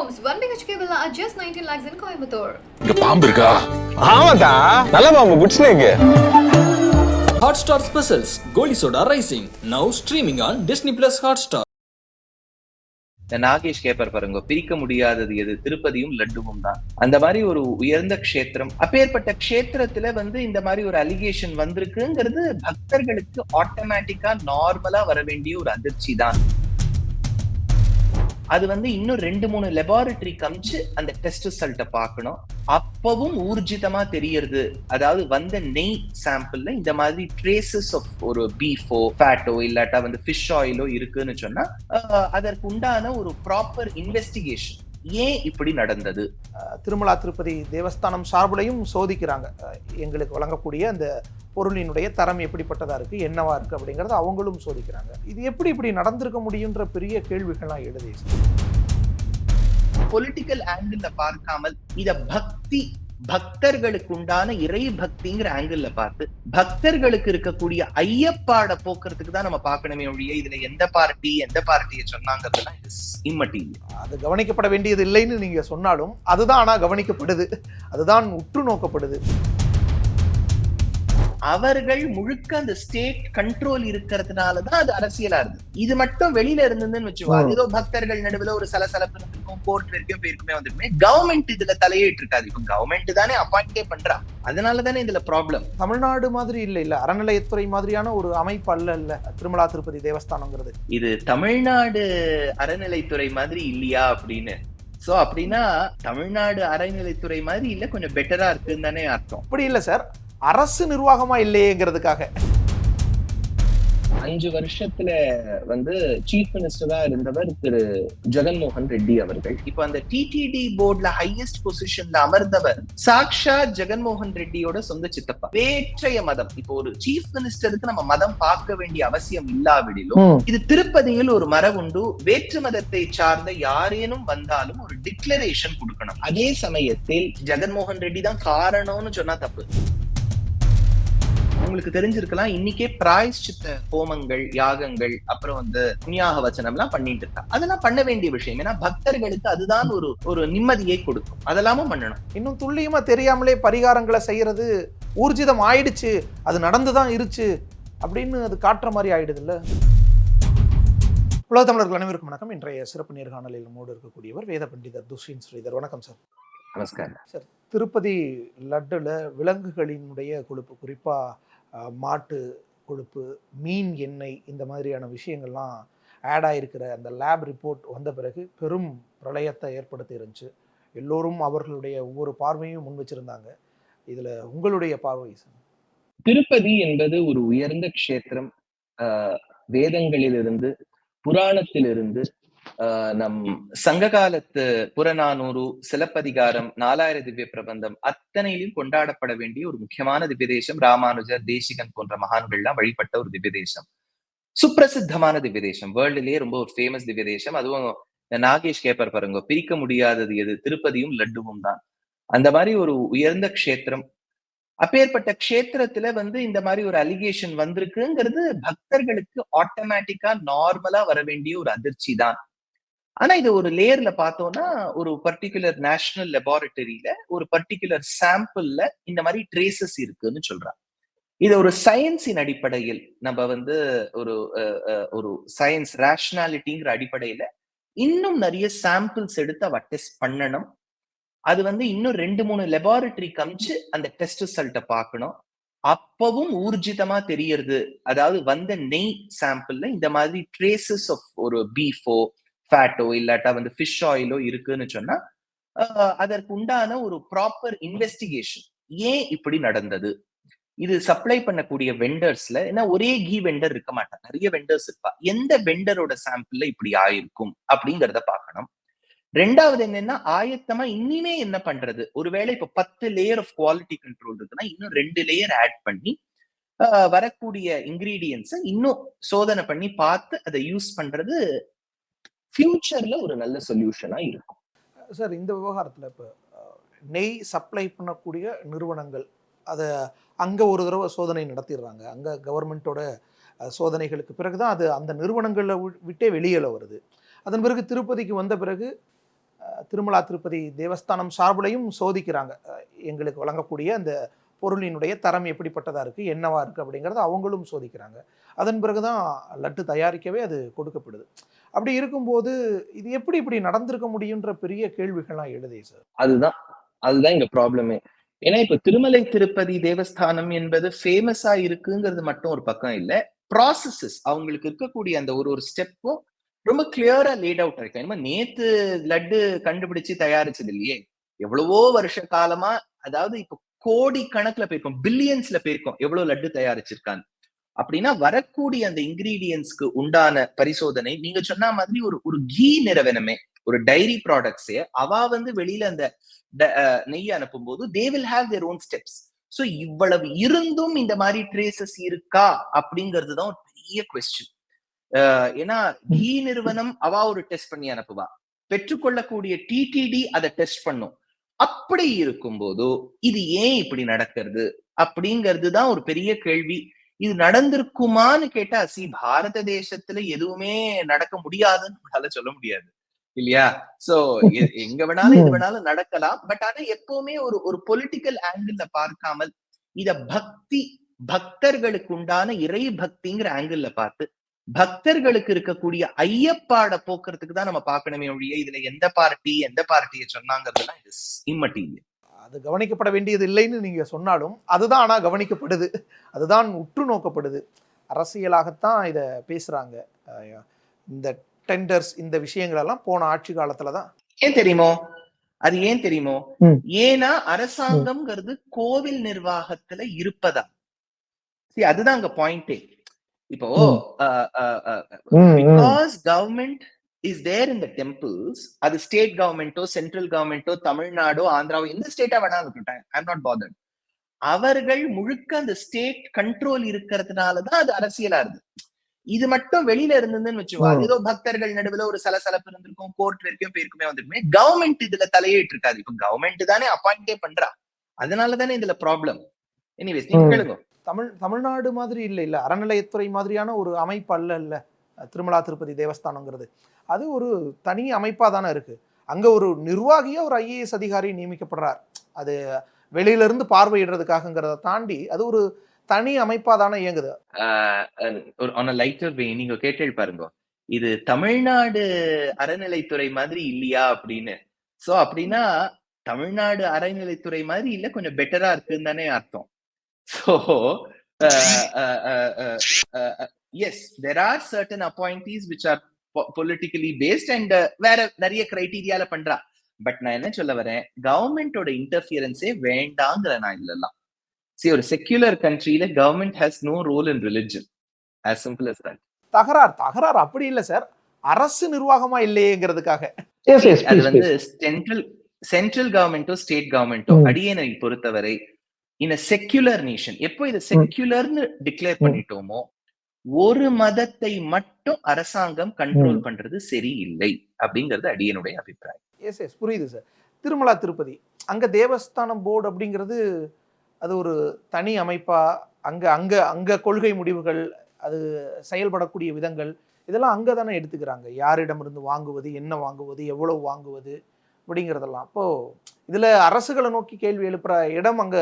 homes, 1 BHK villa at just 19 lakhs in Coimbatore. இங்க பாம்பு இருக்கா? ஆமாடா, நல்ல பாம்பு புடிச்சுனேங்க. Hotstar Specials Goli Soda Rising now streaming on Disney Plus Hotstar. Nagesh கேப்பர் பாருங்க, பிரிக்க முடியாதது எது திருப்பதியும் லட்டுவும் தான். அந்த மாதிரி ஒரு உயர்ந்த க்ஷேத்திரம், அப்பேற்பட்ட க்ஷேத்திரத்துல இந்த மாதிரி ஒரு அலிகேஷன் வந்திருக்குங்கிறது பக்தர்களுக்கு ஆட்டோமேட்டிக்கா நார்மலா வர வேண்டிய ஒரு அதிர்ச்சி தான். அது இன்னும் 2-3 லெபார்டரி காமிச்சு அந்த டெஸ்ட் ரிசல்ட்டை பார்க்கணும். அப்பவும் ஊர்ஜிதமா தெரியறது, அதாவது வந்த நெய் சாம்பிள்ல இந்த மாதிரி ட்ரேசஸ் ஆஃப் ஒரு பீஃபோ ஃபேட்டோ இல்லாட்டா ஃபிஷ் ஆயிலோ இருக்குன்னு சொன்னா அதற்கு உண்டான ஒரு ப்ராப்பர் இன்வெஸ்டிகேஷன். ஏன் இப்படி நடந்தது? திருமலா திருப்பதி தேவஸ்தானம் சார்பிலையும் சோதிக்கிறாங்க. எங்களுக்கு வழங்கக்கூடிய அந்த பொருளினுடைய தரம் எப்படிப்பட்டதா இருக்கு, என்னவா இருக்கு அப்படிங்கறத அவங்களும் சோதிக்கிறாங்க. இது எப்படி இப்படி நடந்திருக்க முடியுன்ற பெரிய கேள்விகள்லாம் எழுதி பொலிட்டிக்கல் ஆங்கிள் பார்க்காமல் இத பக்தர்களுக்கு உண்டான இறை பக்திங்கிற ஆங்கிள் பார்த்து பக்தர்களுக்கு இருக்கக்கூடிய ஐயப்பாட போக்குறதுக்கு தான் நம்ம பார்க்கணுமே ஒழிய இதுல எந்த பார்ட்டியை சொன்னாங்கிறதுலாம் இம்மெட்டீரியல். அது கவனிக்கப்பட வேண்டியது இல்லைன்னு நீங்க சொன்னாலும் அதுதான் ஆனா கவனிக்கப்படுது, அதுதான் உற்று நோக்கப்படுது. அவர்கள் முழுக்க அந்த ஸ்டேட் கண்ட்ரோல் இருக்கிறதுனாலதான் அது அரசியலா இருக்கு. இது மட்டும் வெளியில இருந்ததுன்னு வச்சுக்கோங்க, ஏதோ பக்தர்கள் நடுவுல ஒரு சலசலப்பு இருக்கும், கோர்ட் வரைக்கும் போயிருக்குமே வந்துருமே, கவர்மெண்ட் இதுல தலையிட்டு இருக்காது. இப்ப கவர்மெண்ட் தானே அப்பாயிண்டே பண்றா, அதனாலதானே இதுல ப்ராப்ளம். தமிழ்நாடு மாதிரி இல்ல அறநிலையத்துறை மாதிரியான ஒரு அமைப்பு அல்ல திருமலா திருப்பதி தேவஸ்தானம்ங்கிறது. இது தமிழ்நாடு அறநிலைத்துறை மாதிரி இல்லையா அப்படின்னு. சோ அப்படின்னா தமிழ்நாடு அறநிலைத்துறை மாதிரி இல்ல, கொஞ்சம் பெட்டரா இருக்குன்னு தானே அர்த்தம். அப்படி இல்ல சார், அரசு நிர்வாகமா இல்லையேங்கிறதுக்காக 5 வருஷத்துல சீஃப் மினிஸ்டரா இருந்தவர் திரு ஜெகன்மோகன் ரெட்டி அவர்கள். இப்ப அந்த டிடிடி போர்ட்ல ஹையஸ்ட் பொசிஷன்ல அமர்ந்தவர் சாக்ஷாத் ஜெகன்மோகன் ரெட்டியோட சொந்த சித்தப்பா. வேற்றைய மதம், இப்போ ஒரு சீஃப் மினிஸ்டருக்கு நம்ம மதம் பார்க்க வேண்டிய அவசியம் இல்லாவிடிலும் இது திருப்பதியில் ஒரு மரபுண்டு, வேற்று மதத்தை சார்ந்த யாரேனும் வந்தாலும் ஒரு டிக்ளரேஷன் கொடுக்கணும். அதே சமயத்தில் ஜெகன்மோகன் ரெட்டி தான் காரணம்னு சொன்னா தப்பு. உங்களுக்கு தெரிஞ்சிருக்கலாம், இன்னைக்கே பிராயஷ்சித்த ஹோமங்கள், யாகங்கள், அப்புறம் புண்ணியாக வச்சனம் எல்லாம் பண்ணிட்டு இருக்கா. அதெல்லாம் பண்ண வேண்டிய விஷயம். ஏன்னா பக்தர்களுக்கு அதுதான் ஒரு நிம்மதியை கொடுக்கும். அதெல்லாமும் பண்ணணும். இன்னும் துல்லியமா தெரியாமலே பரிகாரங்களை செய்யறது ஊர்ஜிதம் ஆயிடுச்சு, அது நடந்துதான் இருச்சு அப்படின்னு அது காட்டுற மாதிரி ஆயிடுது இல்ல. உலக தமிழர்கள் அனைவருக்கும் வணக்கம். இன்றைய சிறப்பு நேர்காணலில் நம்மோடு இருக்கக்கூடியவர் வேத பண்டிதர் துஷ்யந்த் ஸ்ரீதர். வணக்கம் சார். நமஸ்காரம் சார். திருப்பதி லட்டுல விலங்குகளினுடைய கொழுப்பு, குறிப்பா மாட்டு கொழுப்பு, மீன் எண்ணெய், இந்த மாதிரியான விஷயங்கள்லாம் ஆட் ஆகிருக்கிற அந்த லேப் ரிப்போர்ட் வந்த பிறகு பெரும் பிரளயத்தை ஏற்படுத்தி இருந்துச்சு. எல்லோரும் அவர்களுடைய ஒவ்வொரு பார்வையும் முன் வச்சிருந்தாங்க. இதுல உங்களுடைய பார்வை சார்? திருப்பதி என்பது ஒரு உயர்ந்த க்ஷேத்திரம். வேதங்களிலிருந்து, புராணத்திலிருந்து, நம் சங்க காலத்து புறநானூறு, சிலப்பதிகாரம், 4000 திவ்ய பிரபந்தம் அத்தனையிலும் கொண்டாடப்பட வேண்டிய ஒரு முக்கியமான திவ்ய தேசம். ராமானுஜர், தேசிகன் போன்ற மகான்கள்லாம் வழிபட்ட ஒரு திவ்ய தேசம், சுப்பிரசித்தமான திவ்ய தேசம், வேர்ல்டுலயே ரொம்ப ஒரு ஃபேமஸ் திவ்ய தேசம். அதுவும் நாகேஷ் கேப்பர் பாருங்க, பிரிக்க முடியாதது எது திருப்பதியும் லட்டுவும் தான். அந்த மாதிரி ஒரு உயர்ந்த க்ஷேத்திரம், அப்பேற்பட்ட க்ஷேத்திரத்துல இந்த மாதிரி ஒரு அலிகேஷன் வந்திருக்குங்கிறது பக்தர்களுக்கு ஆட்டோமேட்டிக்கா நார்மலா வர வேண்டிய ஒரு அதிர்ச்சி தான். ஆனா இது ஒரு லேயர்ல பார்த்தோம்னா, ஒரு பர்டிகுலர் நேஷனல் லெபார்டரியில ஒரு பர்டிகுலர் சாம்பிள்ல இந்த மாதிரி ட்ரேசஸ் இருக்குன்னு சொல்றாங்க. இது ஒரு சயின்ஸின் அடிப்படையில் நம்ம ஒரு ஒரு சயின்ஸ் ரேஷனாலிட்டிங்கிற அடிப்படையில இன்னும் நிறைய சாம்பிள்ஸ் எடுத்து அவ டெஸ்ட் பண்ணணும். அது இன்னும் 2-3 லெபார்டரி காமிச்சு அந்த டெஸ்ட் ரிசல்ட்டை பார்க்கணும். அப்பவும் ஊர்ஜிதமா தெரியறது, அதாவது வந்த நெய் சாம்பிள்ல இந்த மாதிரி ட்ரேசஸ் ஆஃப் ஒரு பீஃபோ ஃபேட்டோ இல்லாட்டா ஃபிஷ் ஆயிலோ இருக்குன்னு சொன்னா அதற்கு உண்டான ஒரு ப்ராப்பர் இன்வெஸ்டிகேஷன். ஏன் இப்படி நடந்தது? இது சப்ளை பண்ணக்கூடிய வெண்டர்ஸ்ல, ஏன்னா ஒரே கீ வெண்டர் இருக்க மாட்டாங்க, நிறைய வெண்டர்ஸ் இருப்பா. எந்த வெண்டரோட சாம்பிள்ல இப்படி ஆயிருக்கும் அப்படிங்கறத பார்க்கணும். ரெண்டாவது என்னன்னா, ஆயத்தமா இனிமே என்ன பண்றது? ஒருவேளை இப்ப 10 லேயர் ஆஃப் குவாலிட்டி கண்ட்ரோல் இருக்குன்னா இன்னும் 2 லேயர் ஆட் பண்ணி வரக்கூடிய இன்கிரீடியன்ஸை இன்னும் சோதனை பண்ணி பார்த்து அதை யூஸ் பண்றது ஃபியூச்சர்ல ஒரு நல்ல சொல்யூஷனா இருக்கும். சார், இந்த விவகாரத்துல இப்ப நெய் சப்ளை பண்ணக்கூடிய நிறுவனங்கள் அதை அங்க ஒரு தடவை சோதனை நடத்திடுறாங்க. அங்க கவர்மெண்டோட சோதனைகளுக்கு பிறகுதான் அது அந்த நிறுவனங்களை விட்டே வெளியில வருது. அதன் பிறகு திருப்பதிக்கு வந்த பிறகு திருமலா திருப்பதி தேவஸ்தானம் சார்பிலையும் சோதிக்கிறாங்க. எங்களுக்கு வழங்கக்கூடிய அந்த பொருளினுடைய தரம் எப்படிப்பட்டதாக இருக்குது, என்னவா இருக்குது அப்படிங்கிறத அவங்களும் சோதிக்கிறாங்க. அதன் பிறகு தான் லட்டு தயாரிக்கவே அது கொடுக்கப்படுது. அப்படி இருக்கும்போது இது எப்படி இப்படி நடந்திருக்க முடியுன்ற பெரிய கேள்விகள்லாம் எழுதே சார். அதுதான் இங்க ப்ராப்ளமே. ஏன்னா இப்ப திருமலை திருப்பதி தேவஸ்தானம் என்பது ஃபேமஸா இருக்குங்கிறது மட்டும் ஒரு பக்கம் இல்ல, ப்ராசஸஸ் அவங்களுக்கு இருக்கக்கூடிய அந்த ஒரு ஸ்டெப்பும் ரொம்ப கிளியரா லேட் அவுட் இருக்கு. ஏன்னா நேத்து லட்டு கண்டுபிடிச்சு தயாரிச்சது இல்லையே, எவ்வளவோ வருஷ காலமா, அதாவது இப்ப கோடி கணக்குல போயிருக்கோம், பில்லியன்ஸ்ல போயிருக்கோம் எவ்வளவு லட்டு தயாரிச்சிருக்காங்க. அப்படின்னா வரக்கூடிய அந்த இன்கிரீடியன்ஸ்க்கு உண்டான பரிசோதனை, நீங்க சொன்ன மாதிரி ஒரு கீ நிறுவனமே, ஒரு டைரி ப்ராடக்ட்ஸே அவ வெளியில அந்த நெய் அனுப்பும் போது they will have their own steps. So இவ்வளவு இருந்தும் இந்த மாதிரி ட்ரேசஸ் இருக்கா அப்படிங்கிறது தான் ஒரு பெரிய கொஸ்டின். ஏன்னா கீ நிறுவனம் அவ ஒரு டெஸ்ட் பண்ணி அனுப்புவா, பெற்றுக்கொள்ளக்கூடிய டிடிடி அதை டெஸ்ட் பண்ணும். அப்படி இருக்கும்போது இது ஏன் இப்படி நடக்கிறது அப்படிங்கிறது தான் ஒரு பெரிய கேள்வி. இது நடந்திருக்குமான்னு கேட்டா, பாரத தேசத்துல எதுவுமே நடக்க முடியாதுன்னு நம்மளால சொல்ல முடியாது இல்லையா? சோ எங்க வேணாலும் எது வேணாலும் நடக்கலாம். பட் ஆனா எப்பவுமே ஒரு பொலிட்டிக்கல் ஆங்கிள் பார்க்காமல் இத பக்தர்களுக்கு உண்டான இறை பக்திங்கிற ஆங்கிள் பார்த்து பக்தர்களுக்கு இருக்கக்கூடிய ஐயப்பாட போக்குறதுக்கு தான் நம்ம பார்க்கணுமே ஒழிய இதுல எந்த பார்ட்டியை சொன்னாங்கிறதுலாம் இஸ் இம்மெட்டீரியல். அது கவனிக்கப்பட வேண்டியது இல்லைன்னு நீங்க சொன்னாலும் அதுதான் ஆனா கவனிக்கப்படுது, அதுதான் உற்று நோக்கப்படுது. அரசியலாகத்தான் இதை பேசுறாங்க. இந்த டெண்டர்ஸ், இந்த விஷயங்கள் எல்லாம் போன ஆட்சி காலத்துலதான். ஏன் தெரியுமோ? ஏன்னா அரசாங்கம்ங்கிறது கோவில் நிர்வாகத்துல இருப்பதா. அதுதான் அங்க பாயிண்டே. இப்போ because government is there in the temples, அது ஸ்டேட் கவர்மெண்டோ சென்ட்ரல் கவர்மெண்டோ தமிழ்நாடோ ஆந்திராவோ எந்த ஸ்டேட்டா வேணாலும் இருக்கட்டும், ஐ அம் நாட் பாதர்ட். அவர்கள் முழுக்க அந்த ஸ்டேட் கண்ட்ரோல் இருக்கிறதுனாலதான் அது அரசியலா இருக்கு. இது மட்டும் வெளியில இருந்ததுன்னு வச்சுக்கோங்க, ஏதோ பக்தர்கள் நடுவுல ஒரு சலசலப்பு இருந்திருக்கும், கோர்ட் வரைக்கும் போயிருக்குமே வந்திருக்குமே, கவர்மெண்ட் இதுல தலையிட்டு இருக்காது. இப்ப கவர்மெண்ட் தானே அப்பாயிண்டே பண்றா, அதனாலதானே இதுல ப்ராப்ளம். எனிவேஸ் நீங்க கேளுங்க. தமிழ்நாடு மாதிரி இல்ல அறநிலையத்துறை மாதிரியான ஒரு அமைப்பு அல்ல திருமலா திருப்பதி தேவஸ்தானங்கிறது. அது ஒரு தனி அமைப்பா தானே இருக்கு. அங்க ஒரு நிர்வாகியா ஒரு IAS அதிகாரி நியமிக்கப்படுறார். அது வெளியில இருந்து பார்வையிடுறதுக்காகங்கிறத தாண்டி அது ஒரு தனி அமைப்பா தானே இயங்குது. நீங்க கேட்டு பாருங்க, இது தமிழ்நாடு அறநிலைத்துறை மாதிரி இல்லையா அப்படின்னு. சோ அப்படின்னா தமிழ்நாடு அறநிலைத்துறை மாதிரி இல்ல, கொஞ்சம் பெட்டரா இருக்குன்னு தானே அர்த்தம். So yes, there are certain appointees which are politically based and வேற நிறைய கிரைட்டீரியால பண்றா. பட் நான் என்ன சொல்ல வரேன், கவர்மெண்டோட இன்டர்ஃபியரன்ஸே வேண்டாங்கிற நான் இல்லலாம். ஒரு செக்யூலர் கண்ட்ரியில government has no role in religion, as simple as that. தகராறு அப்படி இல்ல சார், அரசு நிர்வாகமா இல்லையேங்கிறதுக்காக. அது சென்ட்ரல் கவர்மெண்டோ ஸ்டேட் கவர்மெண்டோ அடியேனை பொறுத்தவரை in a secular nation, எப்போ இது செக்யூலர்னு டிக்ளேர் பண்ணிட்டோமோ ஒரு மதத்தை மட்டும் அரசாங்கம் கண்ட்ரோல் பண்றது சரியில்லை அப்படிங்கிறது அடியனுடைய அபிப்பிராயம். எஸ் புரியுது சார். திருமலா திருப்பதி அங்க தேவஸ்தானம் போர்டு அப்படிங்கிறது அது ஒரு தனி அமைப்பா, அங்க கொள்கை முடிவுகள், அது செயல்படக்கூடிய விதங்கள் இதெல்லாம் அங்க தானே எடுத்துக்கிறாங்க. யாரிடமிருந்து வாங்குவது, என்ன வாங்குவது, எவ்வளவு வாங்குவது அப்படிங்கிறதெல்லாம். அப்போ இதுல அரசுகளை நோக்கி கேள்வி எழுப்புற இடம் அங்க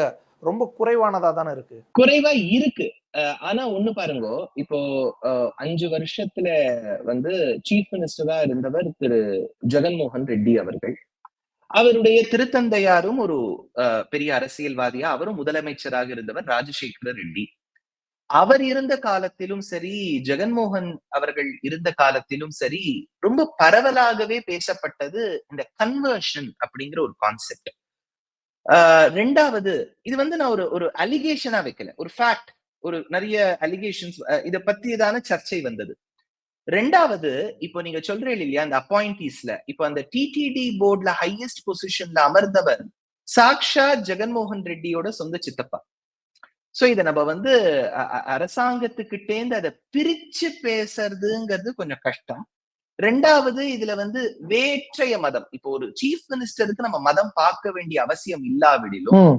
ரொம்ப குறைவானதா தானே இருக்கு. குறைவா இருக்கு. ஆனா ஒண்ணு பாருங்க, இப்போ 5 வருஷத்துல சீஃப் மினிஸ்டரா இருந்தவர் திரு ஜெகன்மோகன் ரெட்டி அவர்கள். அவருடைய திருத்தந்தையாரும் ஒரு பெரிய அரசியல்வாதியா, அவரும் முதலமைச்சராக இருந்தவர் ராஜசேகர ரெட்டி. அவர் இருந்த காலத்திலும் சரி, ஜெகன்மோகன் அவர்கள் இருந்த காலத்திலும் சரி, ரொம்ப பரவலாகவே பேசப்பட்டது இந்த கன்வர்ஷன் அப்படிங்கிற ஒரு கான்செப்ட். ரெண்டாவது, இது நான் ஒரு அலிகேஷனா வைக்கல, ஒரு ஃபேக்ட், ஒரு நிறைய அலிகேஷன்ஸ் இத பத்தியதான சர்ச்சை வந்தது. ரெண்டாவது, இப்போ நீங்க சொல்றீங்க இல்லையா அந்த அப்பாயிண்டீஸ்ல, இப்போ அந்த டிடிடி போர்ட்ல ஹையஸ்ட் பொசிஷன்ல அமர்ந்தவர் சாக்ஷாத் ஜெகன்மோகன் ரெட்டியோட சொந்த சித்தப்பா. சோ இத நம்ம அரசாங்கத்துக்கிட்டேந்து அதை பிரிச்சு பேசுறதுங்கிறது கொஞ்சம் கஷ்டம். ரெண்டாவது, இதுல வேற்றைய மதம், இப்போ ஒரு சீஃப் மினிஸ்டருக்கு நம்ம மதம் பார்க்க வேண்டிய அவசியம் இல்லாவிடிலும்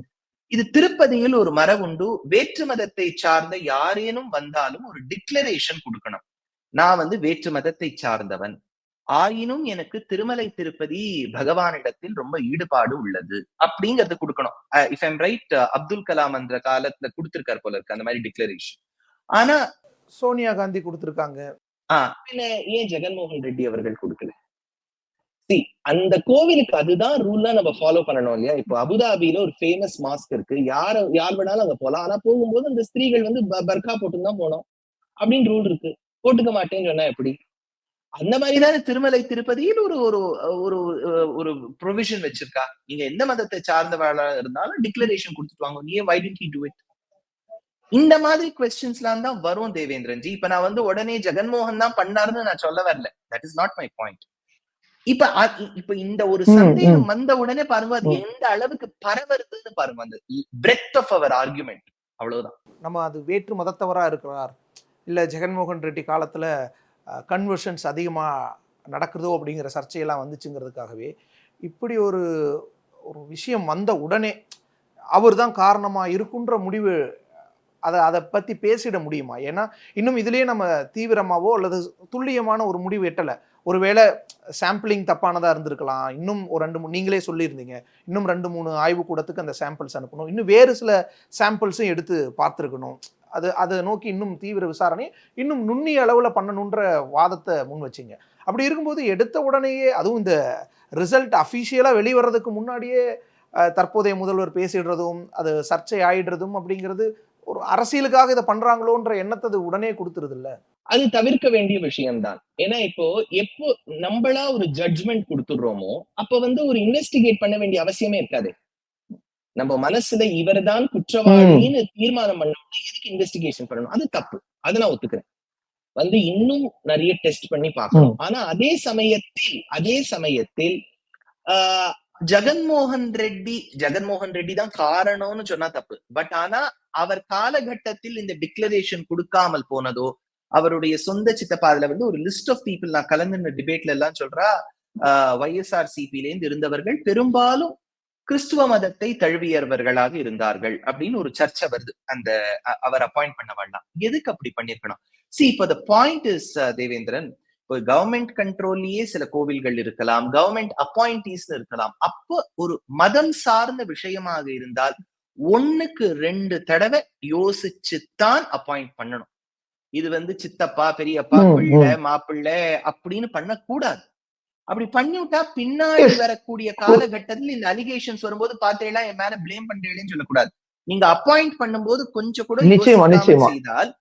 இது திருப்பதியில் ஒரு மரபுண்டு, வேற்று மதத்தை சார்ந்த யாரேனும் வந்தாலும் ஒரு டிக்ளரேஷன் கொடுக்கணும். நான் வேற்று மதத்தை சார்ந்தவன், ஆயினும் எனக்கு திருமலை திருப்பதி பகவானிடத்தில் ரொம்ப ஈடுபாடு உள்ளது அப்படிங்கறது கொடுக்கணும். If I'm right, Abdul Kalam அந்த காலத்துல கொடுத்திருக்காரு போல இருக்கு அந்த மாதிரி டிக்ளரேஷன். ஆனா சோனியா காந்தி கொடுத்திருக்காங்க. பின்ன ஏன் ஜெகன்மோகன் ரெட்டி அவர்கள் கொடுக்கல? அந்த கோவிலுக்கு அதுதான் ரூல்லா நம்ம ஃபாலோ பண்ணணும் இல்லையா? இப்போ அபுதாபியில ஒரு ஃபேமஸ் மாஸ்க் இருக்கு, யார் வேணாலும் அங்க போலாம். ஆனா போகும்போது அந்த ஸ்திரீகள் வந்து பர்கா போட்டுதான் போனோம் அப்படின்னு ரூல் இருக்கு. போட்டுக்க மாட்டேன்னு சொன்னா எப்படி? அந்த மாதிரிதான் திருமலை திருப்பதியில் ஒரு ஒரு ஒரு ஒரு ப்ரொவிஷன் வச்சிருக்கா. நீங்க எந்த மதத்தை சார்ந்தவளா இருந்தாலும் டிக்ளரேஷன் கொடுத்துட்டு வாங்க. நீ why didn't he do it? இந்த மாதிரி கொஸ்டின்ஸ் எல்லாம் தான் வரும் தேவேந்திரன் ஜி. இப்ப நான் வந்து உடனே ஜெகன்மோகன் தான் பண்ணாருன்னு நான் சொல்ல வரல. That is not my point. இப்ப இந்த ஒரு சந்தேகம் வந்த உடனே பாருங்க அது எந்த அளவுக்கு பரவருதுன்னு பாருங்க, அந்த பிரெத் ஆஃப் அவர் ஆர்குமெண்ட். அவ்வளவுதான். நம்ம அது வேற்று மதத்தவரா இருக்கிறார், இல்ல ஜெகன்மோகன் ரெட்டி காலத்துல கன்வர்ஷன்ஸ் அதிகமா நடக்குதோ அப்படிங்கிற சர்ச்சையெல்லாம் வந்துச்சுங்கிறதுக்காகவே இப்படி ஒரு ஒரு விஷயம் வந்த உடனே அவர் தான் காரணமா இருக்குன்ற முடிவு அதை பத்தி பேசிட முடியுமா? ஏன்னா இன்னும் இதுலயே நம்ம தீவிரமாவோ அல்லது துல்லியமான ஒரு முடிவு எட்டலை. ஒருவேளை சாம்பிளிங் தப்பானதா இருந்திருக்கலாம். இன்னும் ஒரு 2-3 நீங்களே சொல்லியிருந்தீங்க, இன்னும் 2-3 ஆய்வு கூடத்துக்கு அந்த சாம்பிள்ஸ் அனுப்பணும், இன்னும் வேறு சில சாம்பிள்ஸும் எடுத்து பார்த்துருக்கணும். அதை நோக்கி இன்னும் தீவிர விசாரணை இன்னும் நுண்ணிய அளவுல பண்ணணுன்ற வாதத்தை முன் வச்சிங்க. அப்படி இருக்கும்போது எடுத்த உடனேயே, அதுவும் இந்த ரிசல்ட் அஃபிஷியலா வெளிவரதுக்கு முன்னாடியே தற்போதைய முதல்வர் பேசிடுறதும் அது சர்ச்சை ஆயிடுறதும் அப்படிங்கிறது ஒரு அரசியலுக்காக இதை பண்றாங்களோன்ற எண்ணத்தை உடனே கொடுத்துருது இல்ல? அது தவிர்க்க வேண்டிய விஷயம்தான். ஏன்னா இப்போ எப்போ நம்மளா ஒரு ஜட்ஜ்மெண்ட் கொடுத்துடுறோமோ அப்ப வந்து ஒரு இன்வெஸ்டிகேட் பண்ண வேண்டிய அவசியமே இருக்காது. நம்ம மனசுல இவர்தான் குற்றவாளின்னு தீர்மானம் பண்ணோம்னா எதுக்கு இன்வெஸ்டிகேஷன் பண்ணணும்? அது தப்பு. அதை நான் ஒத்துக்கிறேன். வந்து இன்னும் நிறைய டெஸ்ட் பண்ணி பார்க்கணும். ஆனா அதே சமயத்தில் ஜெகன்மோகன் ரெட்டி தான் காரணம்னு சொன்னா தப்பு. பட் ஆனா அவர் காலகட்டத்தில் இந்த டிக்ளரேஷன் கொடுக்காமல் போனதோ, அவருடைய சொந்த சித்தப்பா, அதுல வந்து ஒரு லிஸ்ட் ஆஃப் பீப்புள் நான் கலந்து டிபேட்ல எல்லாம் சொல்றா, YSRCP இருந்து இருந்தவர்கள் பெரும்பாலும் கிறிஸ்துவ மதத்தை தழுவியவர்களாக இருந்தார்கள் அப்படின்னு ஒரு சர்ச்சை வருது. அந்த அவர் அப்பாயிண்ட் பண்ணவெல்லாம் எதுக்கு அப்படி பண்ணிருக்கணும்? இப்போ the point is தேவேந்திரன், இப்போ கவர்மெண்ட் கண்ட்ரோல்லயே சில கோவில்கள் இருக்கலாம், கவர்மெண்ட் அப்பாயிண்டீஸ் இருக்கலாம். அப்போ ஒரு மதம் சார்ந்த விஷயமாக இருந்தால் 1க்கு 2 தடவை யோசிச்சுத்தான் அப்பாயிண்ட் பண்ணணும். இது வந்து சித்தப்பா, பெரியப்பா, பிள்ளை, மாப்பிள்ளை அப்படின்னு பண்ணக்கூடாது. அப்படி பண்ணிவிட்டா பின்னாடி வரக்கூடிய காலகட்டத்தில் இந்த அலிகேஷன்ஸ் வரும்போது பார்த்தேன்னா என் மேல பிளேம் பண்றேன்னு சொல்லக்கூடாது. நீங்க அப்பாயிண்ட் பண்ணும்போது கொஞ்சம் கூட செய்தால்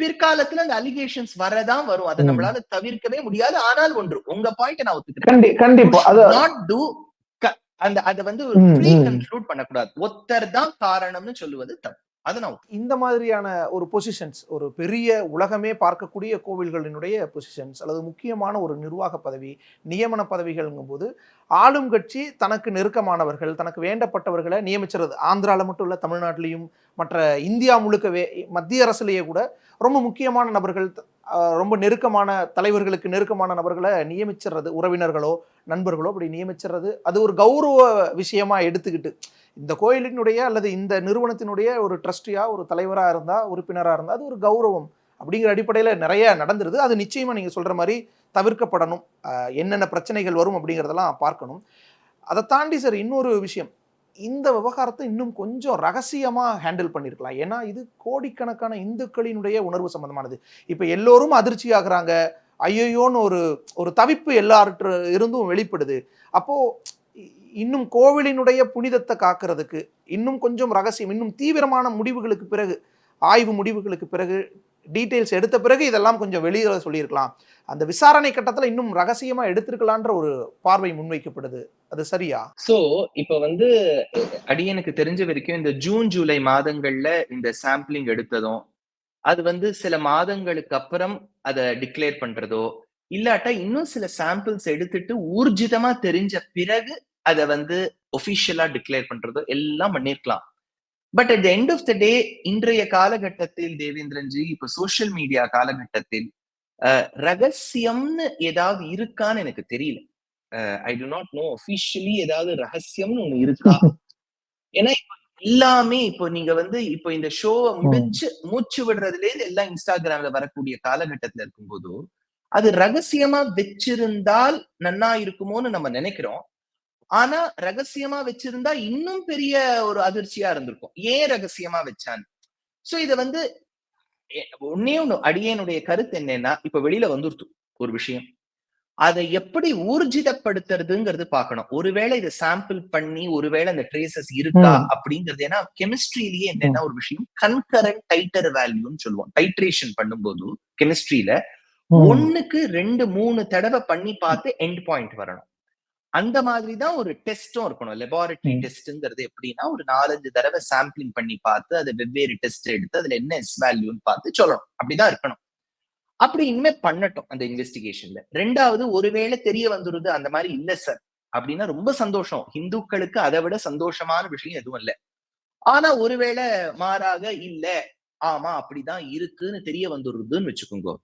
பிற்காலத்துல அந்த அலிகேஷன்ஸ் வரதான் வரும். அதை நம்மளால தவிர்க்கவே முடியாது. ஆனால் ஒன்று, உங்க பாயிண்ட் நான் ஒத்துக்கிறேன். கண்டிப்பா நாட் டு அந்த அதை வந்து ப்ரீ கன்க்ளூட் பண்ணக்கூடாது. ஒருத்தர் தான் காரணம்னு சொல்லுவது தப்பு. இந்த மாதிரியான ஒரு பொசிஷன்ஸ், ஒரு பெரிய உலகமே பார்க்கக்கூடிய கோவில்களினுடைய பொசிஷன்ஸ் அல்லது முக்கியமான ஒரு நிர்வாக பதவி, நியமன பதவிகள்ங்கும் போது ஆளும் கட்சி தனக்கு நெருக்கமானவர்கள், தனக்கு வேண்டப்பட்டவர்களை நியமிச்சுறது. ஆந்திராவில் மட்டும் இல்லை, தமிழ்நாட்டிலையும் மற்ற இந்தியா முழுக்கவே மத்திய அரசுலேயே கூட ரொம்ப முக்கியமான நபர்கள், ரொம்ப நெருக்கமான தலைவர்களுக்கு நெருக்கமான நபர்களை நியமிச்சிடுறது, உறவினர்களோ நண்பர்களோ அப்படி நியமிச்சிடுறது. அது ஒரு கௌரவ விஷயமா எடுத்துக்கிட்டு இந்த கோயிலினுடைய அல்லது இந்த நிறுவனத்தினுடைய ஒரு ட்ரஸ்டியா, ஒரு தலைவராக இருந்தா, உறுப்பினராக இருந்தா அது ஒரு கௌரவம் அப்படிங்கிற அடிப்படையில் நிறைய நடந்துருது. அது நிச்சயமா நீங்க சொல்ற மாதிரி தவிர்க்கப்படணும். என்னென்ன பிரச்சனைகள் வரும் அப்படிங்கிறதெல்லாம் பார்க்கணும். அதை தாண்டி சார் இன்னொரு விஷயம், இந்த விவகாரத்தை இன்னும் கொஞ்சம் ரகசியமா ஹேண்டில் பண்ணிருக்கலாம். ஏன்னா இது கோடிக்கணக்கான இந்துக்களினுடைய உணர்வு சம்பந்தமானது. இப்ப எல்லோரும் அதிர்ச்சி ஆகுறாங்க, ஐயோன்னு ஒரு தவிப்பு எல்லார்ட்ட இருந்தும் வெளிப்படுது. அப்போ இன்னும் கோவிலினுடைய புனிதத்தை காக்கிறதுக்கு இன்னும் கொஞ்சம் ரகசியம், இன்னும் தீவிரமான முடிவுகளுக்கு பிறகு, ஆய்வு முடிவுகளுக்கு பிறகு, டீட்டெயில்ஸ் எடுத்த பிறகு இதெல்லாம் கொஞ்சம் வெளியே சொல்லியிருக்கலாம். அந்த விசாரணை கட்டத்துல இன்னும் ரகசியமா எடுத்திருக்கலான்ற ஒரு பார்வை முன்வைக்கப்படுது. அது சரியா? சோ இப்ப வந்து அடியனுக்கு தெரிஞ்ச வரைக்கும் இந்த ஜூன் ஜூலை மாதங்கள்ல இந்த சாம்பிளிங் எடுத்ததும், அது வந்து சில மாதங்களுக்கு அப்புறம் அதை டிக்ளேர் பண்றதோ, இல்லாட்டா இன்னும் சில சாம்பிள்ஸ் எடுத்துட்டு ஊர்ஜிதமா தெரிஞ்ச பிறகு அதை வந்து ஒபிஷியலா டிக்ளேர் பண்றதோ எல்லாம் பண்ணிருக்கலாம். But at the end of the day, இன்றைய காலகட்டத்தில் தேவேந்திரன்ஜி, இப்ப சோசியல் மீடியா காலகட்டத்தில் ரகசியம்னு ஏதாவது இருக்கான்னு எனக்கு தெரியல. ஐ டு நாட் நோ ஒபிஷியலி ஏதாவது ரகசியம்னு ஒண்ணு இருக்கா. ஏன்னா எல்லாமே இப்போ நீங்க வந்து இப்போ இந்த ஷோவை முடிச்சு மூச்சு விடுறதுல இருந்து எல்லாம் இன்ஸ்டாகிராம்ல வரக்கூடிய காலகட்டத்துல இருக்கும்போது அது ரகசியமா வச்சிருந்தால் நன்னா இருக்குமோன்னு நம்ம நினைக்கிறோம். ஆனா ரகசியமா வச்சிருந்தா இன்னும் பெரிய ஒரு அதிர்ச்சியா இருந்திருக்கும். ஏன் ரகசியமா வச்சான்னு. சோ இத வந்து ஒண்ணே ஒண்ணு அடியேனுடைய கருத்து என்னன்னா, இப்ப வெளியில வந்துருத்து ஒரு விஷயம். அதை எப்படி ஊர்ஜிதப்படுத்துறதுங்கிறது பார்க்கணும். ஒருவேளை இதை சாம்பிள் பண்ணி ஒருவேளை அந்த ட்ரேசஸ் இருக்கா அப்படிங்கிறது, ஏன்னா கெமிஸ்ட்ரியிலேயே என்னன்னா ஒரு விஷயம், கன்கரண்ட் டைட்டர் வேல்யூன்னு சொல்லுவோம். டைட்ரேஷன் பண்ணும்போது கெமிஸ்ட்ரியில 1க்கு 2 3 தடவை பண்ணி பார்த்து எண்ட் பாயிண்ட் வரணும். அந்த மாதிரி தான் ஒரு டெஸ்டும் இருக்கணும். லெபார்டரி டெஸ்ட்ங்கிறது எப்படின்னா ஒரு 4-5 தடவை சாம்பிளிங் பண்ணி பார்த்து அதை வெவ்வேறு டெஸ்ட் எடுத்து அதுல என்ன எஸ் வேல்யூன்னு பார்த்து சொல்லணும். அப்படிதான் இருக்கணும். அப்படி இனிமே பண்ணட்டும் அந்த இன்வெஸ்டிகேஷன்ல. 2வது, ஒருவேளை தெரிய வந்துருது அந்த மாதிரி இல்ல சார் அப்படின்னா ரொம்ப சந்தோஷம். இந்துக்களுக்கு அதை விட சந்தோஷமான விஷயம் எதுவும் இல்ல. ஆனா ஒருவேளை மாறாக இல்ல, ஆமா அப்படிதான் இருக்குன்னு தெரிய வந்துருதுன்னு வச்சுக்கோங்க.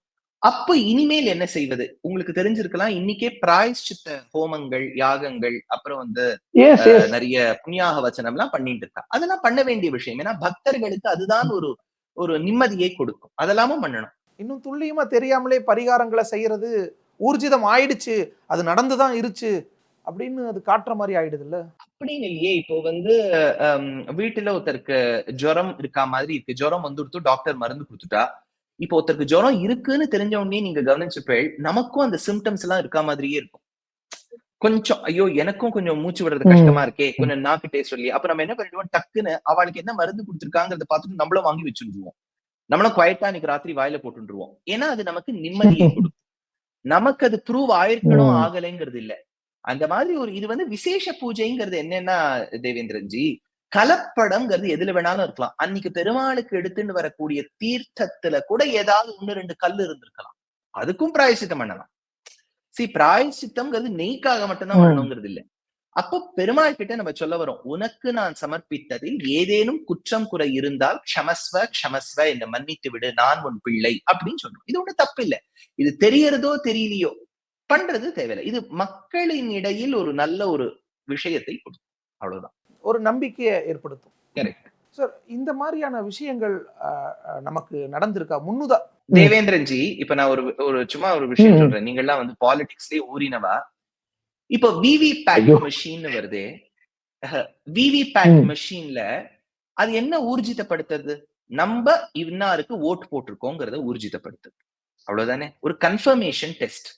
அப்ப இனிமேல் என்ன செய்வது? உங்களுக்கு தெரிஞ்சிருக்கலாம், இன்னைக்கே பிராயஷ்சித்த ஹோமங்கள், யாகங்கள், அப்புறம் வந்து நிறைய புண்ணியாக வச்சனம் எல்லாம் பண்ணிட்டு இருக்கா. அதெல்லாம் பண்ண வேண்டிய விஷயம். ஏன்னா பக்தர்களுக்கு அதுதான் ஒரு ஒரு நிம்மதியை கொடுக்கும். அதெல்லாமும் பண்ணணும். இன்னும் துல்லியமா தெரியாமலே பரிகாரங்களை செய்யறது ஊர்ஜிதம் ஆயிடுச்சு, அது நடந்துதான் இருச்சு அப்படின்னு அது காட்டுற மாதிரி ஆயிடுது இல்ல? அப்படின்னு இல்லையே. இப்போ வந்து வீட்டுல ஒருத்தருக்கு ஜுரம் இருக்கா மாதிரி இருக்கு. ஜுரம் வந்துடுத்து, டாக்டர் மருந்து கொடுத்துட்டா. இப்போ ஒருத்தருக்கு ஜுரம் இருக்குன்னு தெரிஞ்ச உடனே நீங்க கவனிச்சுப்பேள், நமக்கும் அந்த சிம்டம்ஸ் எல்லாம் இருக்கா மாதிரியே இருக்கும். கொஞ்சம் ஐயோ எனக்கும் கொஞ்சம் மூச்சு விடுறது கஷ்டமா இருக்கே, கொஞ்சம் நாக்கு டேஸ்ட் சொல்லி, அப்ப நம்ம என்ன பண்ணிடுவோம், டக்குன்னு அவளுக்கு என்ன மருந்து கொடுத்துருக்காங்கிறத பார்த்துட்டு நம்மளும் வாங்கி வச்சுருவோம். நம்மளும் குவைட்டா இன்னைக்கு ராத்திரி வாயில போட்டுருவோம். ஏன்னா அது நமக்கு நிம்மதியை கொடுக்கும். நமக்கு அது ப்ரூவ் ஆயிருக்கணும் ஆகலைங்கிறது இல்ல. அந்த மாதிரி ஒரு இது வந்து விசேஷ பூஜைங்கிறது என்னன்னா தேவேந்திரன்ஜி, கலப்படம்ங்கிறது எதுல வேணாலும் இருக்கலாம். அன்னைக்கு பெருமாளுக்கு எடுத்துன்னு வரக்கூடிய தீர்த்தத்துல கூட ஏதாவது 1-2 கல் இருந்திருக்கலாம். அதுக்கும் பிராயசித்தம் பண்ணலாம். பிராயசித்தம்ங்கிறது நெய்க்காக மட்டும்தான் பண்ணணுங்கிறது இல்ல. அப்போ பெருமாள் கிட்ட நம்ம சொல்ல வரோம், உனக்கு நான் சமர்ப்பித்ததில் ஏதேனும் குற்றம் குறை இருந்தால் க்ஷமஸ்வ க்ஷமஸ்வ, என்னை மன்னித்து விடு, நான் உன் பிள்ளை அப்படின்னு சொல்றோம். இது ஒண்ணு தப்பு இல்ல. இது தெரியறதோ தெரியலையோ பண்றது தேவையில்லை. இது மக்களின் இடையில் ஒரு நல்ல ஒரு விஷயத்தை கொடுக்கும். அவ்வளவுதான். ஒரு நம்பிக்கையை ஏற்படுத்தும். கரெக்ட் சார், இந்த மாதிரியான விஷயங்கள் நமக்கு நடந்திருக்கா? தேவேந்திரன்ஜி, இப்ப நான் ஒரு சும்மா ஒரு விஷயம் சொல்றேன். நீங்க எல்லாம் வந்து பாலிடிக்ஸ்லயே ஊறினவா. இப்ப விவி பேட் மெஷின் வருதே, விவி பேட் மெஷின்ல அது என்ன ஊர்ஜிதப்படுத்துறது? நம்ம இன்னாருக்கு ஓட்டு போட்டிருக்கோங்கிறத ஊர்ஜிதப்படுத்துது. அவ்வளவுதானே, ஒரு கன்ஃபர்மேஷன் டெஸ்ட்.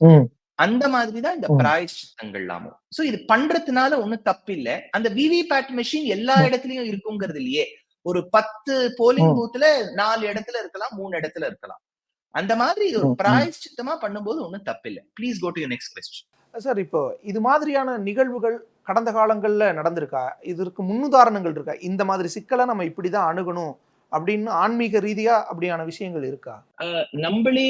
அந்த மாதிரிதான் இந்த பிராயஷ்சித்தங்கள்லாமும். சோ இது பண்றதுனால ஒண்ணும் தப்பு இல்ல. அந்த விவி பேட் மெஷின் எல்லா இடத்துலயும் இருக்குங்கிறது இல்லையே. ஒரு 10 போலிங் பூத்ல 4 இடத்துல இருக்கலாம், 3 இடத்துல இருக்கலாம். அந்த மாதிரி ஒரு பிராயஷ்சித்தமா பண்ணும்போது ஒண்ணும் தப்பு இல்ல. Please go to your next question. Sir, இப்போ இது மாதிரியான நிகழ்வுகள் கடந்த காலங்கள்ல நடந்திருக்கா? இதற்கு முன்னுதாரணங்கள் இருக்கா? இந்த மாதிரி சிக்கலை நம்ம இப்படிதான் அணுகணும் அப்படின்னு ஆன்மீக ரீதியா அப்படியான விஷயங்கள் இருக்கா? நம்மளே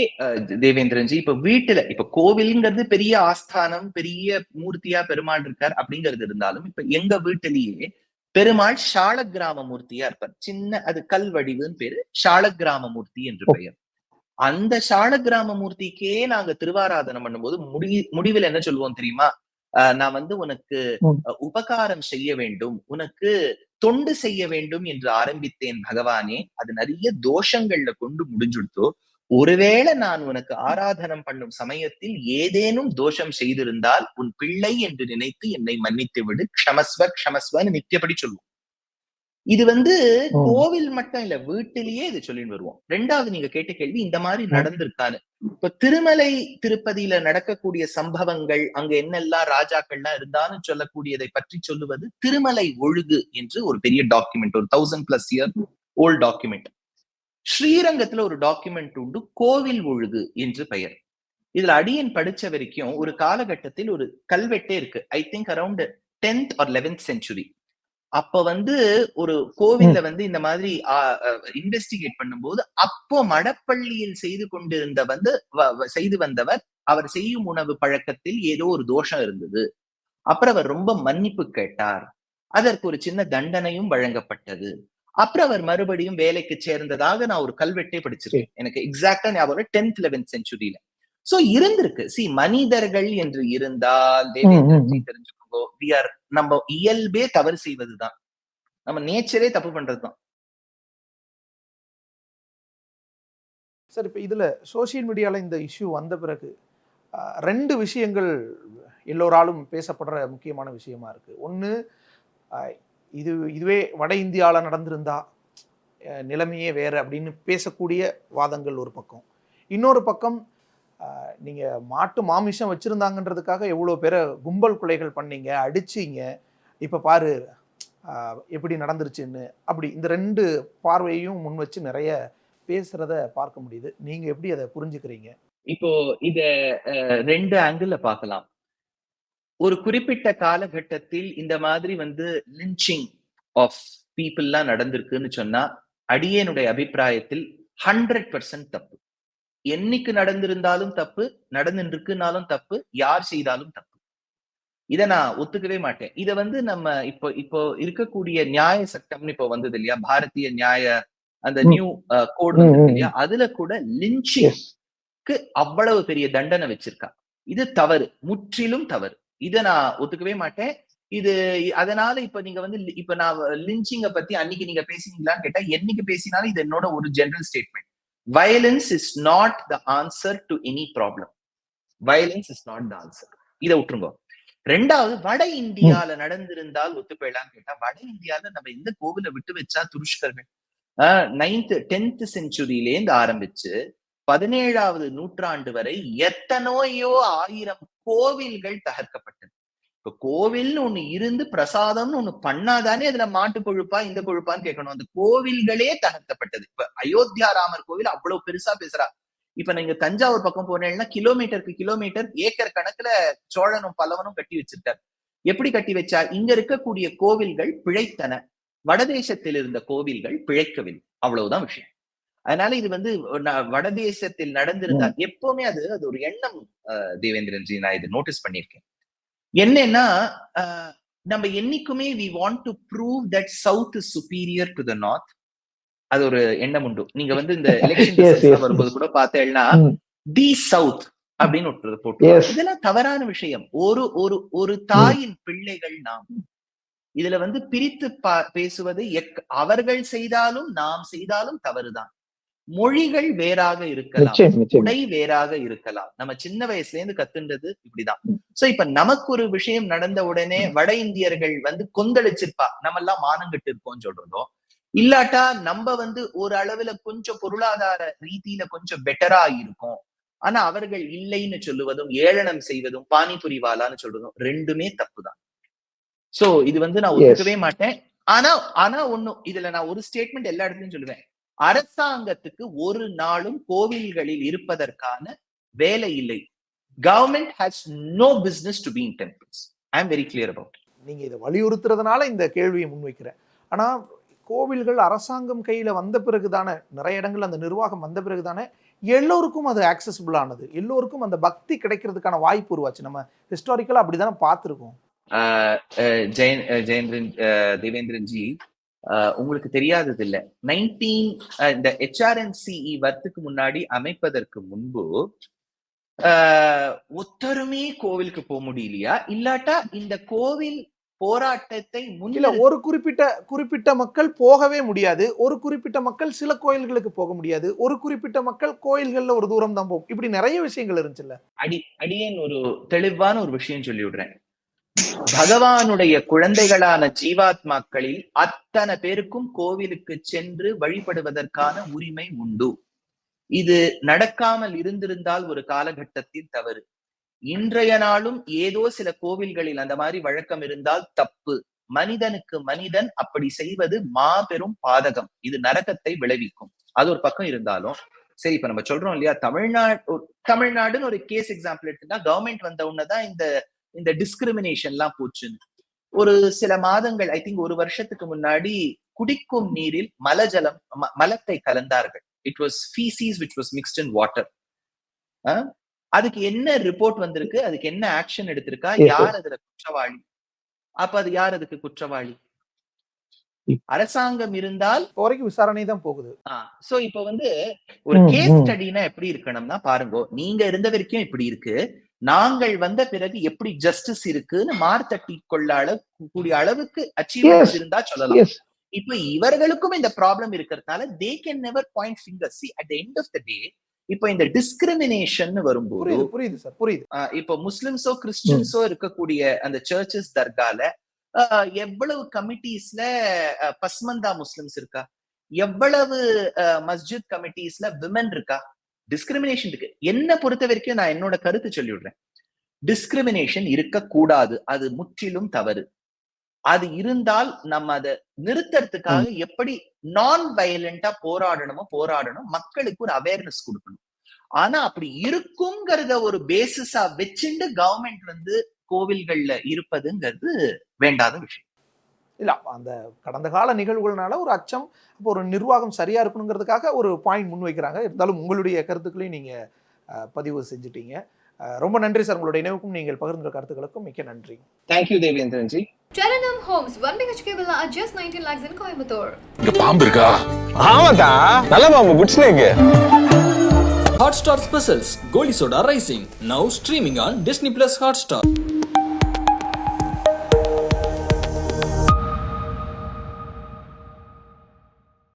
தேவேந்திரன்ஜி, இப்ப வீட்டுல இப்ப கோவில்ங்கிறது பெரிய ஆஸ்தானம், பெரிய மூர்த்தியா பெருமாள் இருக்கார் அப்படிங்கிறது இருந்தாலும், இப்ப எங்க வீட்டிலேயே பெருமாள் ஷாலக்கிராம மூர்த்தியா இருப்பார். சின்ன அது கல் வடிவுன்னு பேரு, ஷாலக்கிராம மூர்த்தி என்று பெயர். அந்த ஷாலக்கிராம மூர்த்திக்கே நாங்க திருவாராதனம் பண்ணும்போது முடிவில் என்ன சொல்லுவோம் தெரியுமா? நான் வந்து உனக்கு உபகாரம் செய்ய வேண்டும், உனக்கு தொண்டு செய்ய வேண்டும் என்று ஆரம்பித்தேன் பகவானே, அது நிறைய தோஷங்கள்ல கொண்டு முடிஞ்சுடுத்தோ. ஒருவேளை நான் உனக்கு ஆராதனம் பண்ணும் சமயத்தில் ஏதேனும் தோஷம் செய்திருந்தால் உன் பிள்ளை என்று நினைத்து என்னை மன்னித்து விடு, க்ஷமஸ்வ க்ஷமஸ்வன்னு நித்தியப்படி சொல்லுவோம். இது வந்து கோவில் மட்டும் இல்ல, வீட்டிலேயே இது சொல்லிட்டு வருவோம். 2வது, நீங்க கேட்ட கேள்வி இந்த மாதிரி நடந்திருக்கான்னு. இப்ப திருமலை திருப்பதியில நடக்கக்கூடிய சம்பவங்கள், அங்க என்னெல்லாம் ராஜாக்கள்லாம் இருந்தாலும் சொல்லக்கூடியதை பற்றி சொல்லுவது திருமலை ஒழுகு என்று ஒரு பெரிய டாக்குமெண்ட், ஒரு 1000+ இயர் ஓல்ட் டாக்குமெண்ட். ஸ்ரீரங்கத்துல ஒரு டாக்குமெண்ட் உண்டு, கோவில் ஒழுகு என்று பெயர். இதுல அடியன் படிச்ச வரைக்கும் ஒரு காலகட்டத்தில் ஒரு கல்வெட்டே இருக்கு. I think around 10th or 11th century. அப்ப வந்து ஒரு கோவில்ல வந்து இந்த மாதிரி இன்வெஸ்டிகேட் பண்ணும்போது, அப்போ மடப்பள்ளியில் செய்து வந்தவர், அவர் செய்யும் உணவு பழக்கத்தில் ஏதோ ஒரு தோஷம் இருந்தது. அப்புறம் அவர் ரொம்ப மன்னிப்பு கேட்டார். அதற்கு ஒரு சின்ன தண்டனையும் வழங்கப்பட்டது. அப்புறம் அவர் மறுபடியும் வேலைக்கு சேர்ந்ததாக நான் ஒரு கல்வெட்டே படிச்சிருக்கேன். எனக்கு எக்ஸாக்டா ஞாபகம் 10th 11th centuryல. சோ இருந்திருக்கு. மனிதர்கள் என்று இருந்தால் தெரிஞ்சுக்கோங்க, நம்ம இயல்பே தவறு செய்வதுதான், நம்ம நேச்சரே தப்பு பண்றதுதான். சார், இப்ப இதுல சோசியல் மீடியால இந்த இஷ்யூ வந்த பிறகு 2 விஷயங்கள் எல்லோராலும் பேசப்படுற முக்கியமான விஷயமா இருக்கு. ஒன்று, இதுவே வட இந்தியாவில் நடந்திருந்தா நிலைமையே வேறு அப்படின்னு பேசக்கூடிய வாதங்கள் ஒரு பக்கம். இன்னொரு பக்கம் நீங்கள் மாட்டு மாமிசம் வச்சுருந்தாங்கன்றதுக்காக எவ்வளோ பேரை கும்பல் கொலைகள் பண்ணீங்க, அடிச்சிங்க, இப்போ பாரு எப்படி நடந்துருச்சுன்னு, அப்படி இந்த 2 பார்வையையும் முன் வச்சு நிறைய பேசுறத பார்க்க முடியுது. நீங்க எப்படி அதை புரிஞ்சுக்கிறீங்க? இப்போ இத 2 ஆங்கிள் பார்க்கலாம். ஒரு குறிப்பிட்ட காலகட்டத்தில் இந்த மாதிரி லிஞ்சிங் ஆஃப் பீப்புள்லாம் நடந்திருக்குன்னு சொன்னா அடியேனுடைய அபிப்பிராயத்தில் 100% தப்பு. என்னைக்கு நடந்திருந்தாலும் தப்பு, நடந்துருக்குனாலும் தப்பு, யார் செய்தாலும் தப்பு. இத நான் ஒத்துக்கவே மாட்டேன். இத நம்ம இப்போ இருக்கக்கூடிய நியாய சட்டம்னு இப்போ வந்தது இல்லையா, பாரதிய நியாய அந்த நியூ கோட் வந்தது இல்லையா, அதுல கூட லிஞ்சிங்க்கு அவ்வளவு பெரிய தண்டனை வச்சிருக்கா. இது தவறு, முற்றிலும் தவறு. இத நான் ஒத்துக்கவே மாட்டேன். இது அதனால இப்ப நீங்க இப்ப நான் லிஞ்சிங்க பத்தி அன்னைக்கு நீங்க பேசினீங்களான்னு கேட்டா, என்னைக்கு பேசினாலும் இது என்னோட ஒரு general statement. Violence is not the answer to any problem. Violence is not the answer. இத விட்டுருங்க. 2வது, வட இந்தியால நடந்திருந்தால் ஒத்துப்பேலான்னு கேட்டா, வட இந்தியால நம்ம எந்த கோவிலை விட்டு வச்சா துருஷ்கர்கள் 10th செஞ்சுரியிலேருந்து ஆரம்பிச்சு 17வது நூற்றாண்டு வரை எத்தனையோ 1000 கோவில்கள் தகர்க்கப்பட்டது. இப்ப கோவில்னு ஒண்ணு இருந்து பிரசாதம்னு ஒண்ணு பண்ணாதானே அதுல மாட்டு கொழுப்பா இந்த கொழுப்பான்னு கேட்கணும். அந்த கோவில்களே தகர்க்கப்பட்டது. இப்ப அயோத்தியா ராமர் கோவில் அவ்வளவு பெருசா பேசுறா. இப்ப நீங்க தஞ்சாவூர் பக்கம் போனீங்கன்னா கிலோமீட்டருக்கு கிலோமீட்டர் ஏக்கர் கணக்குல சோழனும் பல்லவனும் கட்டி வச்சிருக்காரு. எப்படி கட்டி வச்சா? இங்க இருக்கக்கூடிய கோவில்கள் பிழைத்தன, வடதேசத்தில் இருந்த கோவில்கள் பிழைக்கவில்லை. அவ்வளவுதான் விஷயம். அதனால இது வடதேசத்தில் நடந்திருந்தா எப்பவுமே அது ஒரு எண்ணம். தேவேந்திரன்ஜி, நான் இது நோட்டீஸ் பண்ணிருக்கேன். என்னன்னா, நம்ம என்னைக்குமே we want to prove that south is superior to the north. அது ஒரு எண்ணம் உண்டு. நீங்க இந்த எலெக்ஷன் வரும்போது கூட பார்த்தேன்னா தி சவுத் அப்படின்னு போட்டு, இதெல்லாம் தவறான விஷயம். ஒரு தாயின் பிள்ளைகள் நாம். இதுல பிரித்து பேசுவது அவர்கள் செய்தாலும் நாம் செய்தாலும் தவறுதான். மொழிகள் வேறாக இருக்கலாம், உடை வேறாக இருக்கலாம். நம்ம சின்ன வயசுல இருந்து கத்துன்றது இப்படிதான். சோ இப்ப நமக்கு ஒரு விஷயம் நடந்த உடனே வட இந்தியர்கள் கொந்தளிச்சிருப்பா, நம்ம எல்லாம் மானங்கட்டு இருக்கோம்னு சொல்றதோ, இல்லாட்டா நம்ம ஒரு அளவுல கொஞ்சம் பொருளாதார ரீதியில கொஞ்சம் பெட்டரா இருக்கும், ஆனா அவர்கள் இல்லைன்னு சொல்லுவதும், ஏளனம் செய்வதும், பானிபுரி வாலான்னு சொல்றதும் 2மே தப்புதான். சோ இது நான் ஒத்துக்கவே மாட்டேன். ஆனா ஒண்ணும் இதுல நான் ஒரு ஸ்டேட்மெண்ட் எல்லா இடத்துலயும் சொல்லுவேன். அரசாங்கத்துக்கு ஒரு நாளும் கோவில்களில் இருப்பதற்கான வேலை இல்லை. Government has no business to be in temples. I am very clear about it. நீங்க இதை வலியுறுத்துறதுனால இந்த கேள்வியை முன்வைக்கிறேன். ஆனா கோவில்கள் அரசாங்கம் கையில வந்த பிறகுதானே, நிறைய இடங்கள் அந்த நிர்வாகம் வந்த பிறகுதானே எல்லோருக்கும் அது ஆக்சசிபிள் ஆனது, எல்லோருக்கும் அந்த பக்தி கிடைக்கிறதுக்கான வாய்ப்பு உருவாச்சு. நம்ம ஹிஸ்டாரிக்கலா அப்படிதானே பார்த்திருக்கோம். தேவேந்திரன்ஜி, உங்களுக்கு தெரியாதது இல்ல, இந்த HRNCE வரத்துக்கு முன்னாடி அமைப்பதற்கு முன்பு ஒத்தருமே கோவிலுக்கு போக முடியலையா? இல்லாட்டா இந்த கோவில் போராட்டத்தை ஒரு குறிப்பிட்ட மக்கள் போகவே முடியாது, ஒரு குறிப்பிட்ட மக்கள் சில கோயில்களுக்கு போக முடியாது, ஒரு குறிப்பிட்ட மக்கள் கோயில்கள்ல ஒரு தூரம் தான் போகும், இப்படி நிறைய விஷயங்கள் இருந்துச்சுல்ல. அடியேன் ஒரு தெளிவான ஒரு விஷயம் சொல்லி விடுறேன். பகவானுடைய குழந்தைகளான ஜீவாத்மாக்களில் அத்தனை பேருக்கும் கோவிலுக்கு சென்று வழிபடுவதற்கான உரிமை உண்டு. இது நடக்காமல் இருந்திருந்தால் ஒரு காலகட்டத்தில் தவறு. இன்றைய நாளும் ஏதோ சில கோவில்களில் அந்த மாதிரி வழக்கம் இருந்தால் தப்பு. மனிதனுக்கு மனிதன் அப்படி செய்வது மாபெரும் பாதகம். இது நரகத்தை விளைவிக்கும். அது ஒரு பக்கம் இருந்தாலும் சரி, இப்ப நம்ம சொல்றோம் இல்லையா, தமிழ்நாடுன்னு ஒரு கேஸ் எக்ஸாம்பிள் எடுத்துட்டா, கவர்மெண்ட் வந்த உடனேதான் இந்த டிஸ்கிரிமினேஷன் எல்லாம் போச்சுன்னு. ஒரு சில மாதங்கள், ஐ திங்க் ஒரு வருஷத்துக்கு முன்னாடி, குடிக்கும் நீரில் மலத்தை கலந்தார்கள். It was feces which was mixed in water. அதுக்கு என்ன ரிப்போர்ட் வந்திருக்கு, அதுக்கு என்ன ஆக்ஷன் எடுத்திருக்கா, யார் அதுல குற்றவாளி? அப்ப அது யார் அதுக்கு குற்றவாளி? அரசாங்கம் இருந்தால் வரைக்கும் விசாரணை தான் போகுது. சோ இப்ப ஒரு கேஸ் ஸ்டடினா எப்படி இருக்கணும்னா, பாருங்க, நீங்க இருந்த வரைக்கும் இப்படி இருக்கு, நாங்கள் வந்த பிறகு எப்படி ஜஸ்டிஸ் இருக்குன்னு மார்த்தட்டி கூடிய அளவுக்கு அச்சீவ்மெண்ட்ஸ் இருந்தா சொல்லலாம். இப்ப இவர்களுக்கும் இந்த ப்ராப்ளம் இருக்கிறதுனால they can never point fingers. See, at the end of the day, இப்போ இந்த டிஸ்கிரிமினேஷன் வரும்போது புரியுது சார், புரியுது. இப்போ முஸ்லிம்ஸோ கிறிஸ்டியன்ஸோ இருக்கக்கூடிய அந்த சர்ச்சஸ் தர்கால எவ்வளவு கமிட்டிஸ்ல பஸ்மந்தா முஸ்லிம்ஸ் இருக்கா, எவ்வளவு மஸ்ஜித் கமிட்டிஸ்ல விமன் இருக்கா? டிஸ்கிரிமினேஷன் இருக்கு. என்ன பொறுத்த வரைக்கும் நான் என்னோட கருத்து சொல்லிவிடுறேன். டிஸ்கிரிமினேஷன் இருக்கக்கூடாது, அது முற்றிலும் தவறு. அது இருந்தால் நம்ம அதை நிறுத்துறதுக்காக எப்படி நான் வயலண்டா போராடணும், மக்களுக்கு ஒரு அவேர்னஸ் கொடுக்கணும். ஆனா அப்படி இருக்குங்கிறத ஒரு பேசிஸா வச்சுட்டு கவர்மெண்ட் கோவில்கள்ல இருப்பதுங்கிறது வேண்டாத விஷயம். இல்ல அந்த கடந்த கால நிகழ்வுகள்னால ஒரு அச்சம், அப்போ ஒரு நிர்வாகம் சரியா இருக்கணுங்கிறதுக்காக ஒரு பாயிண்ட் முன் வைக்கிறாங்க. இருந்தாலும் உங்களுடைய கருத்துக்களையும் நீங்க பதிவு செஞ்சுட்டீங்க. ரொம்ப நன்றி சார். உங்களுடைய நினைவுக்கும் நீங்கள் பகிர்ந்த கருத்துக்களுக்கும் மிக்க நன்றி. Thank you தேவேந்திரன்ஜி. Telenum Homes 1 BHK villa at just 19 lakhs in Coimbatore. இங்க பாம்பு இருக்கா? ஆமாடா, நல்ல பாம்பு புடிச்சினேங்க. Hotstar Specials Goli Soda Rising now streaming on Disney Plus Hotstar.